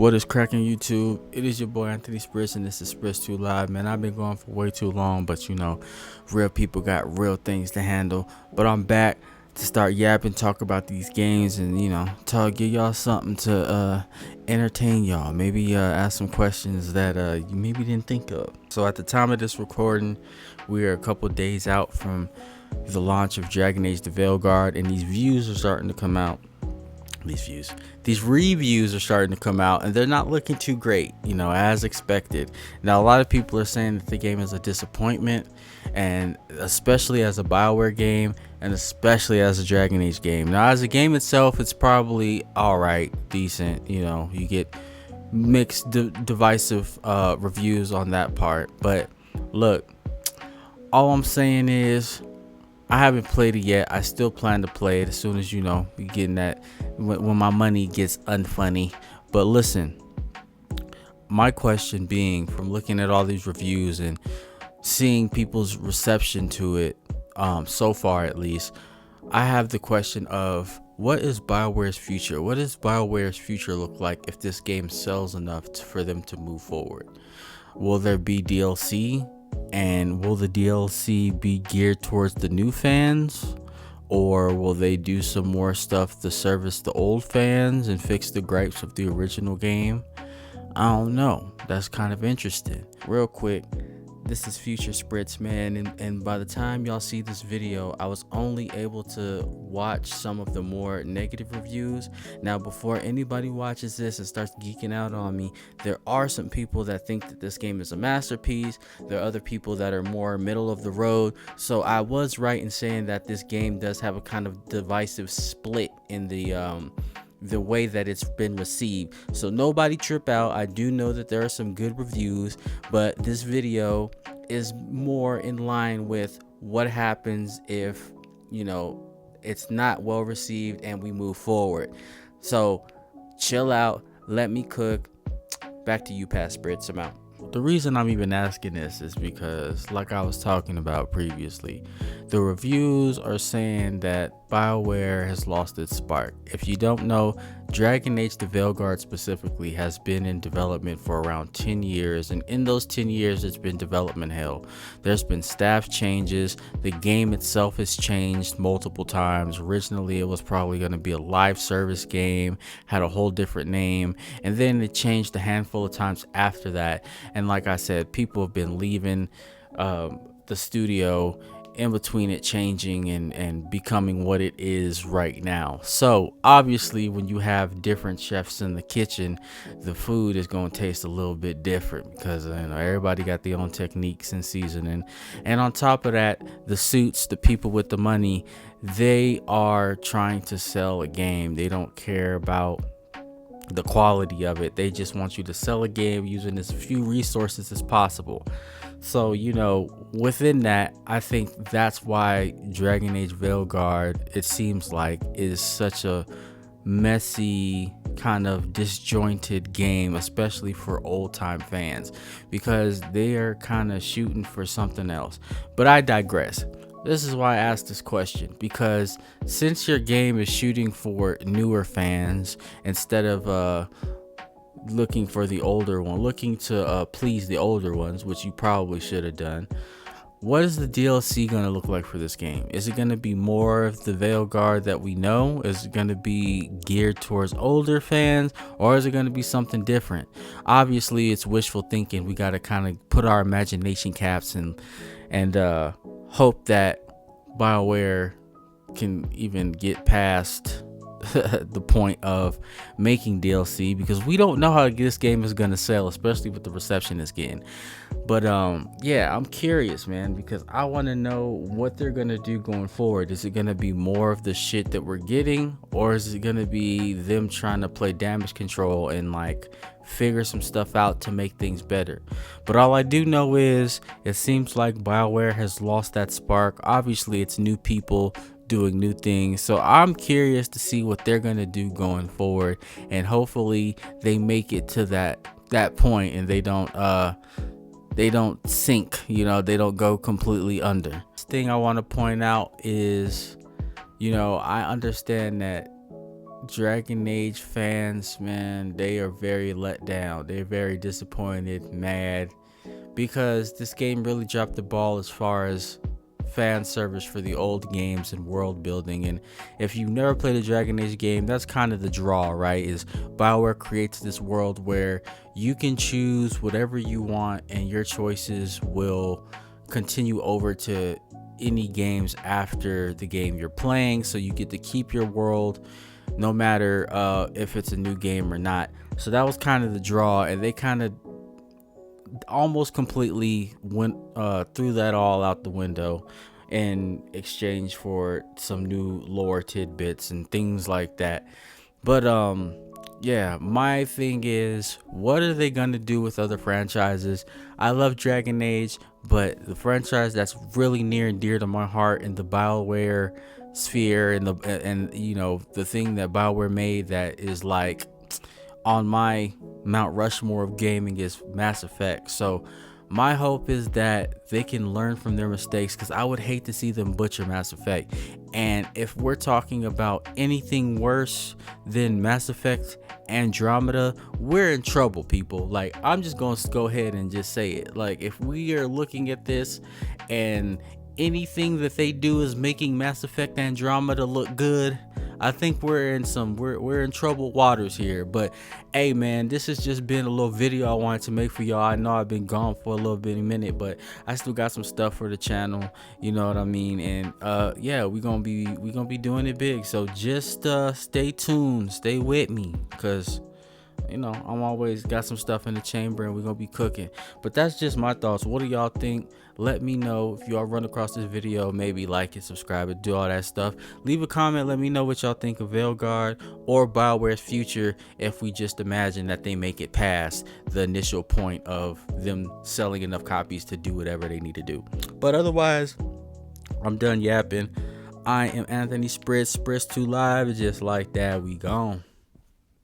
What is cracking YouTube? It is your boy Anthony Spritz, and this is Spritz 2 Live. Man, I've been going for way too long, but real people got real things to handle. But I'm back to start yapping, talk about these games, and give y'all something to entertain y'all. Maybe ask some questions that you maybe didn't think of. So at the time of this recording, we are a couple days out from the launch of Dragon Age: The Veilguard, and these views are starting to come out. These reviews are starting to come out, and they're not looking too great, as expected. Now, a lot of people are saying that the game is a disappointment, and especially as a Bioware game, and especially as a Dragon Age game. Now, as a game itself, it's probably all right, decent. You get mixed, divisive reviews on that part. But look, all I'm saying is, I haven't played it yet. I still plan to play it as soon as we getting that when my money gets unfunny. But listen, my question being, from looking at all these reviews and seeing people's reception to it, so far at least, I have the question of, what is BioWare's future? What does BioWare's future look like if this game sells enough for them to move forward? Will there be DLC? And will the DLC be geared towards the new fans, or will they do some more stuff to service the old fans and fix the gripes of the original game? I don't know. That's kind of interesting. Real quick, this is Future Spritz, man, and by the time y'all see this video, I was only able to watch some of the more negative reviews. Now, before anybody watches this and starts geeking out on me, there are some people that think that this game is a masterpiece. There are other people that are more middle of the road. So I was right in saying that this game does have a kind of divisive split in the way that it's been received. So nobody trip out. I do know that there are some good reviews, but this video is more in line with what happens if it's not well received and we move forward. So chill out, let me cook. Back to you, Past Spritz. I'm out. The reason I'm even asking this is because, like I was talking about previously, the reviews are saying that Bioware has lost its spark. If you don't know, Dragon Age: The Veilguard specifically has been in development for around 10 years, and in those 10 years, it's been development hell. There's been staff changes. The game itself has changed multiple times. Originally, it was probably going to be a live service game, had a whole different name, and then it changed a handful of times after that. And like I said, people have been leaving the studio in between it changing and becoming what it is right now. So obviously, when you have different chefs in the kitchen, the food is going to taste a little bit different because everybody got their own techniques and seasoning. And on top of that, the suits, the people with the money, they are trying to sell a game. They don't care about the quality of it. They just want you to sell a game using as few resources as possible. So within that, I think that's why Dragon Age Veilguard, it seems like, is such a messy, kind of disjointed game, especially for old time fans, because they are kind of shooting for something else. But I digress. This is why I asked this question, because since your game is shooting for newer fans instead of looking for the older one, looking to please the older ones, which you probably should have done, what is the DLC going to look like for this game? Is it going to be more of the Veilguard that we know? Is it going to be geared towards older fans, or is it going to be something different? Obviously, it's wishful thinking. We got to kind of put our imagination caps and hope that Bioware can even get past the point of making DLC, because we don't know how this game is going to sell, especially with the reception it's getting. But yeah, I'm curious, man, because I want to know what they're going to do going forward. Is it going to be more of the shit that we're getting, or is it going to be them trying to play damage control and figure some stuff out to make things better? But all I do know is it seems like Bioware has lost that spark. Obviously, it's new people doing new things, so I'm curious to see what they're gonna do going forward, and hopefully they make it to that point and they don't sink, they don't go completely under. This thing I want to point out is I understand that Dragon Age fans, man, they are very let down. They're very disappointed, mad, because this game really dropped the ball as far as fan service for the old games and world building. And if you've never played a Dragon Age game, that's kind of the draw, right? Is Bioware creates this world where you can choose whatever you want, and your choices will continue over to any games after the game you're playing. So you get to keep your world no matter if it's a new game or not. So that was kind of the draw, and they kind of almost completely went threw that all out the window in exchange for some new lore tidbits and things like that. But yeah, my thing is, what are they gonna do with other franchises? I love Dragon Age, but the franchise that's really near and dear to my heart in the Bioware sphere, and the thing that Bioware made that is like on my Mount Rushmore of gaming is Mass Effect. So my hope is that they can learn from their mistakes, because I would hate to see them butcher Mass Effect. And if we're talking about anything worse than Mass Effect Andromeda, we're in trouble, people. Like, I'm just going to go ahead and just say it. Like, if we are looking at this and anything that they do is making Mass Effect Andromeda look good, I think we're in troubled waters here. But hey, man, this has just been a little video I wanted to make for y'all. I know I've been gone for a little bit a minute, but I still got some stuff for the channel, you know what I mean? And yeah, we're gonna be doing it big. So just stay tuned, stay with me, because I'm always got some stuff in the chamber, and we're gonna be cooking. But that's just my thoughts. What do y'all think? Let me know if y'all run across this video. Maybe like it, subscribe it, do all that stuff. Leave a comment, let me know what y'all think of Veilguard or Bioware's future, if we just imagine that they make it past the initial point of them selling enough copies to do whatever they need to do. But otherwise, I'm done yapping. I am Anthony Spritz 2 Live. Just like that, we gone.